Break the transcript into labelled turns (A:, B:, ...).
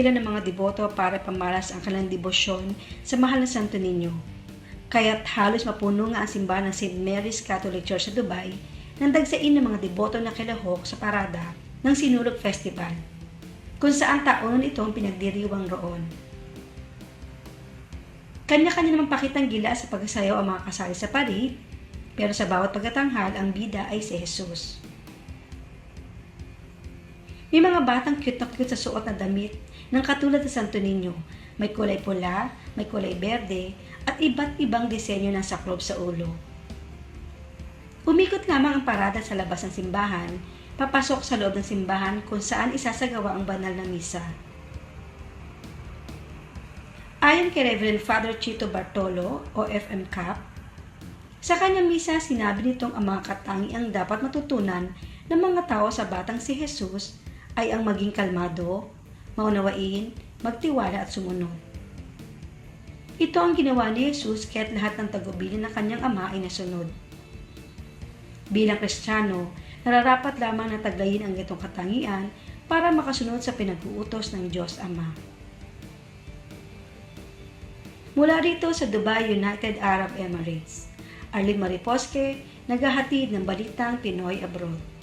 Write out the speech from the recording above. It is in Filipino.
A: pigilan ng mga deboto para pamalas ang kanilang debosyon sa mahal na Santo Niño. Kaya't halos mapuno nga ang simbahan ng St. Mary's Catholic Church sa Dubai nang dagsain ng mga deboto na kilahok sa parada ng Sinulog Festival, kung saan taon itong pinagdiriwang roon. Kanya-kanya namang pakitang gila sa pagsasayaw ang mga kasali sa parade, pero sa bawat pagkatanghal ang bida ay si Jesus. May mga batang cute na cute sa suot na damit ng katulad sa Santo Niño. May kulay pula, may kulay berde, at iba't ibang disenyo ng saklob sa ulo. Umikot lamang ang parada sa labas ng simbahan, papasok sa loob ng simbahan kung saan isasagawa ang banal na misa. Ayon kay Reverend Father Chito Bartolo o FM Cap, sa kanyang misa sinabi nitong ang mga katangiang dapat matutunan ng mga tao sa batang si Jesus ay ang maging kalmado, maunawain, magtiwala at sumunod. Ito ang ginawa ni Jesus kaya't lahat ng tagubilin ng kanyang ama ay nasunod. Bilang Kristiyano, nararapat lamang na taglayin ang itong katangian para makasunod sa pinag-uutos ng Diyos Ama. Mula rito sa Dubai, United Arab Emirates, Arlene Mariposque, naghahatid ng Balitang Pinoy Abroad.